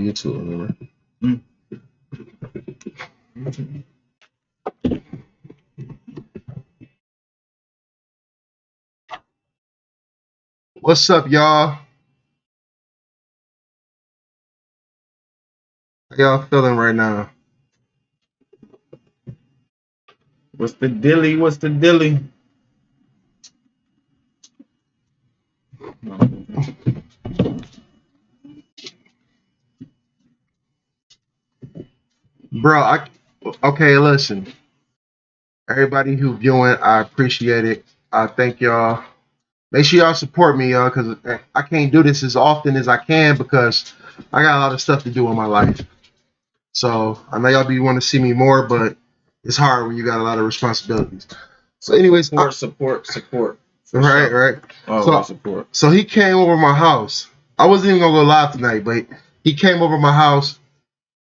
YouTube. Remember? What's up, y'all? How y'all feeling right now? What's the dilly? What's the dilly? Bro, okay, listen. Everybody who viewing, I appreciate it. I thank y'all. Make sure y'all support me, y'all, because I can't do this as often as I can because I got a lot of stuff to do in my life. So I know y'all be want to see me more, but it's hard when you got a lot of responsibilities. So, anyways, support. Right, right. Always support. So he came over my house. I wasn't even gonna go live tonight, but he came over my house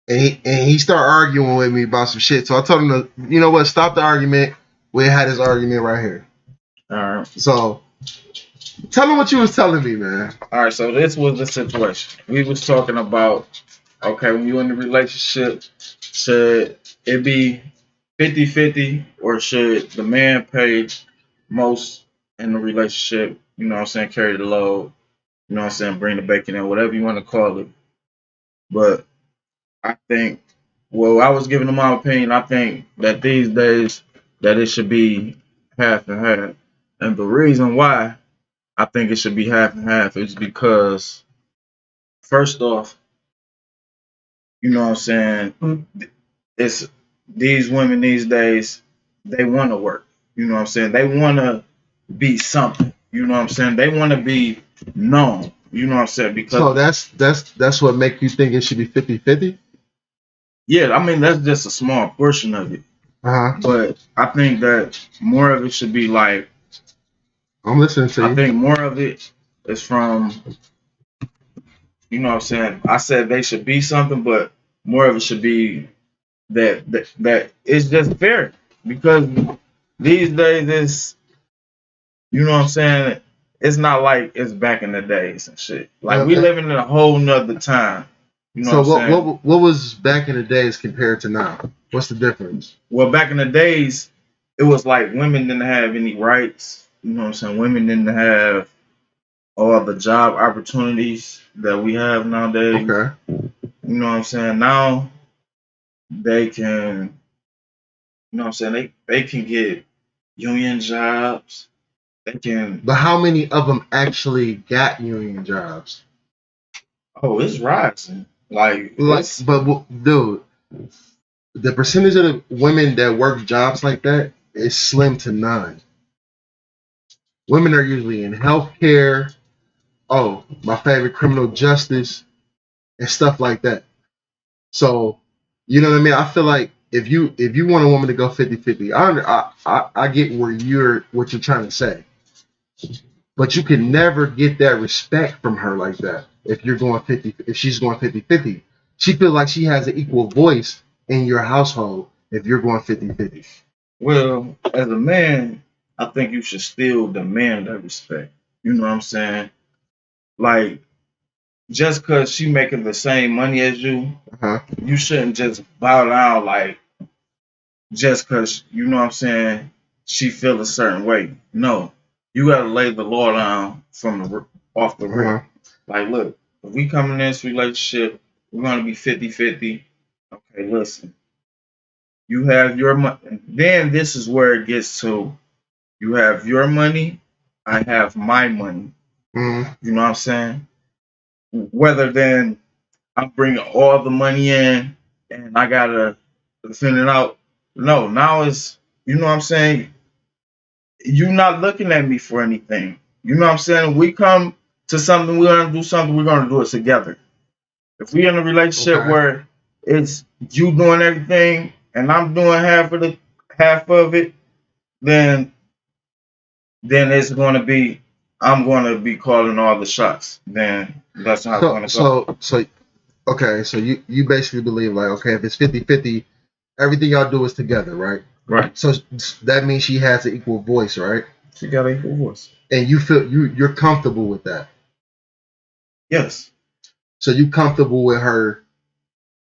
and he started arguing with me about some shit. So I told him to, you know what, stop the argument. We had this argument right here. All right. So tell him what you was telling me, man. All right. So this was the situation. We was talking about, okay, when you in the relationship, should it be 50-50 or should the man pay most in the relationship? You know what I'm saying? Carry the load. You know what I'm saying? Bring the bacon in, whatever you want to call it. But I think, well, I was giving my opinion. I think that these days that it should be half and half. And the reason why I think it should be half and half is because, first off, you know what I'm saying? It's these women these days, they want to work. You know what I'm saying? They want to be something. You know what I'm saying? They want to be known. You know what I'm saying? Because so that's what make you think it should be 50-50? yeah, I mean that's just a small portion of it. But I think that more of it should be like, I'm listening to you. I think more of it is from, you know what I'm saying? I said they should be something, but more of it should be that it's just fair because these days it's, you know what I'm saying, it's not like it's back in the days and shit. Like we living in a whole nother time. You know so what I'm saying? what was back in the days compared to now? What's the difference? Well, back in the days, it was like women didn't have any rights. You know what I'm saying? Women didn't have all the job opportunities that we have nowadays. Okay. You know what I'm saying? Now they can, you know what I'm saying? They can get union jobs. They can. But how many of them actually got union jobs? Oh, it's rising. Like but dude, the percentage of the women that work jobs like that is slim to none. Women are usually in healthcare. Oh, my favorite, criminal justice and stuff like that. So, you know what I mean? I feel like if you want a woman to go 50-50, I get what you're trying to say. But you can never get that respect from her like that if you're going 50, if she's going 50-50. She feels like she has an equal voice in your household if you're going 50-50. Well, as a man, I think you should still demand that respect. You know what I'm saying? Like, just because she making the same money as you, you shouldn't just bow down like just because, you know what I'm saying, she feel a certain way. No, you got to lay the law down from off the rip. Like, look, if we come in this relationship, we're going to be 50-50. Okay, listen. You have your money. Then this is where it gets to, you have your money, I have my money. You know what I'm saying? Whether then I'm bringing all the money in and I gotta send it out. No, now it's, you know what I'm saying? You're not looking at me for anything. You know what I'm saying? We come to something, we're gonna do something, we're gonna do it together. If we in a relationship where it's you doing everything and I'm doing half of it, then it's gonna be, I'm gonna be calling all the shots. Then that's how it's gonna go. So you basically believe like, okay, if it's 50-50, everything y'all do is together, right? Right. So that means she has an equal voice, right? She got an equal voice. And you feel you're comfortable with that. Yes. So you comfortable with her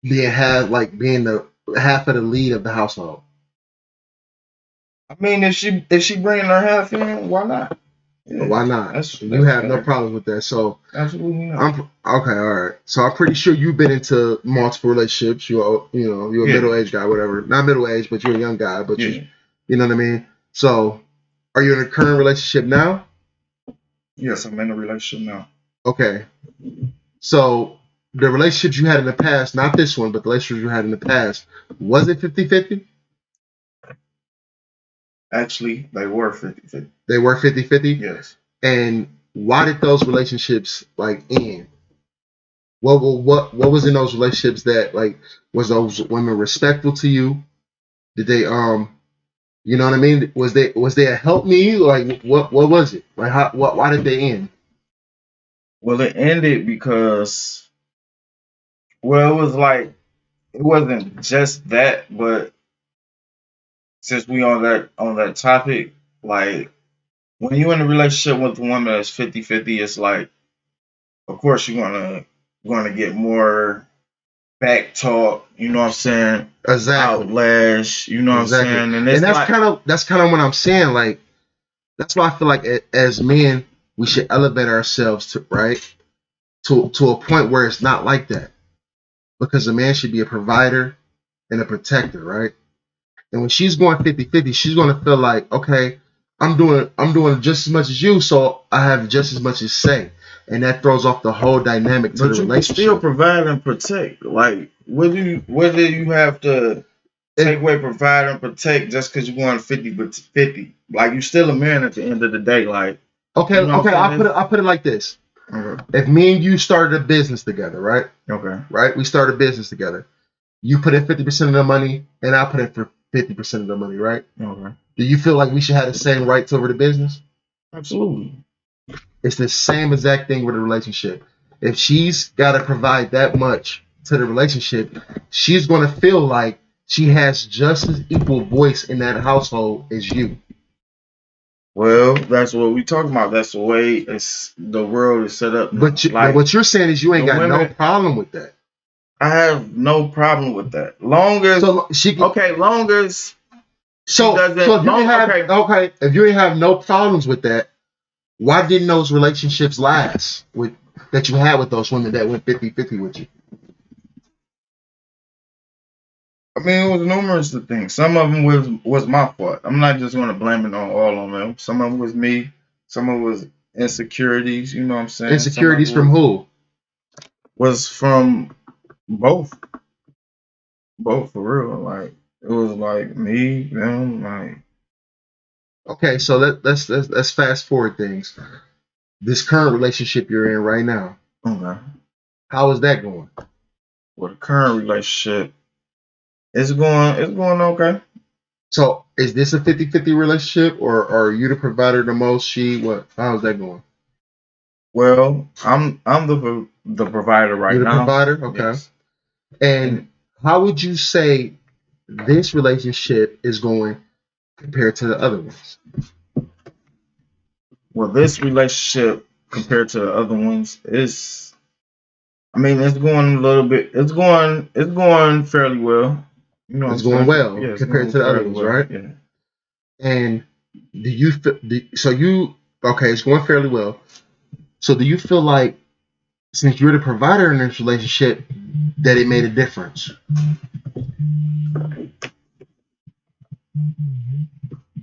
being the half of the lead of the household? I mean, if she bringing her half in, why not? Yeah, Why not? that's You have no fair. problems with that. So Absolutely not. I'm okay. All right. So I'm pretty sure you've been into multiple relationships. You're a Yeah. middle aged guy, whatever. Not middle aged, but you're a young guy. But Yeah. you know what I mean. So are you in a current relationship now? Yes, I'm in a relationship now. Okay. So the relationships you had in the past, not this one, but the relationships you had in the past, was it 50-50? Actually, they were 50-50. They were 50-50? Yes. And why did those relationships end? What was in those relationships that was those women respectful to you? Did they you know what I mean? Was they a help me? Like what was it? Like why did they end? Well, it ended because it was like it wasn't just that, but since we on that topic, like when you're in a relationship with a woman that's 50-50, it's like of course you're gonna get more back talk, you know what I'm saying? Exactly. Outlash, you know what I'm saying? And it's that's kind of what I'm saying. Like that's why I feel like as men we should elevate ourselves to a point where it's not like that, because a man should be a provider and a protector, right? And when she's going 50-50, she's going to feel like, okay, I'm doing just as much as you, so I have just as much as say. And that throws off the whole dynamic to the relationship. But you can still provide and protect. Like, what do you have to take away, provide and protect just because you're going 50-50? Like, you're still a man at the end of the day. Like, okay, I'll put it like this. Okay. If me and you started a business together, right? Okay. Right? We started a business together. You put in 50% of the money, and I put in for 50% of the money, right? Okay. Do you feel like we should have the same rights over the business? Absolutely. It's the same exact thing with a relationship. If she's got to provide that much to the relationship, she's going to feel like she has just as equal voice in that household as you. Well, that's what we talking about. That's the way the world is set up now. But what you're saying is you ain't got no problem with that. I have no problem with that. Long as if you ain't have no problems with that, why didn't those relationships last that you had with those women that went 50-50 with you? I mean, it was numerous of things. Some of them was my fault. I'm not just going to blame it on all of them. Some of them was me. Some of it was insecurities. You know what I'm saying? Insecurities from who? Was from both. Both, for real. Like, it was like me, them, like. Okay, so let's fast forward things. This current relationship you're in right now. Okay. How is that going? Well, the current relationship it's going okay. So is this a 50-50 relationship, or are you the provider the most? How's that going? Well, I'm the provider right now. You're the provider? Okay. Yes. And how would you say this relationship is going compared to the other ones? Well, this relationship compared to the other ones it's going a little bit. It's going fairly well. You know, it's going well compared to the other ones, right? Yeah. And do you feel? It's going fairly well. So do you feel like since you're the provider in this relationship that it made a difference?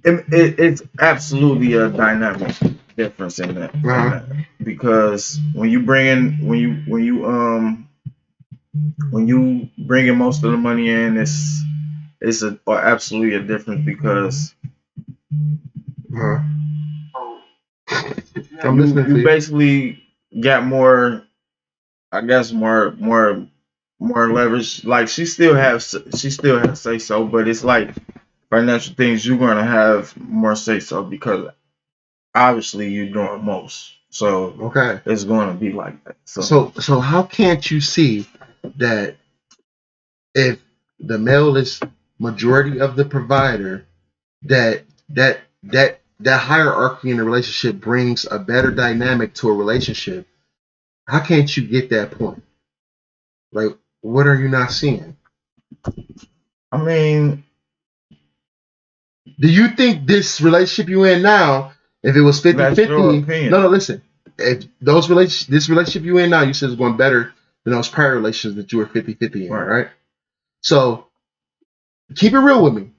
It's absolutely a dynamic difference in that, because when you bring in most of the money in, it's absolutely a difference because you basically got more, I guess more leverage. Like she still has say so, but it's like financial things you're gonna have more say so because obviously you're doing most. So it's gonna be like that. So how can't you see that if the male is majority of the provider, that hierarchy in the relationship brings a better dynamic to a relationship? How can't you get that point? Like, What are you not seeing? I mean, Do you think this relationship you in now, if it was that's your 50-50, opinion. no, listen. If this relationship you in now, you said is going better than those prior relationships that you were 50-50 in, right? So keep it real with me.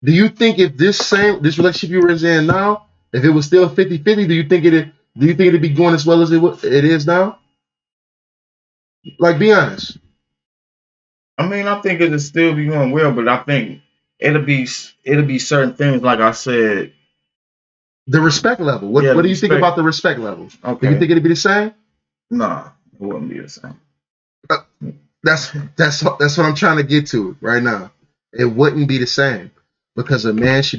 Do you think if this relationship you were in now, if it was still 50-50, do you think it'd be going as well as it is now? Like, be honest. I mean, I think it'll still be going well, but I think it'll be certain things like I said. The respect level. What Yeah, the do you think respect. about the respect level? Do you Okay. think it'd be the same? Nah, it wouldn't be the same. That's what I'm trying to get to right now. It wouldn't be the same because a man should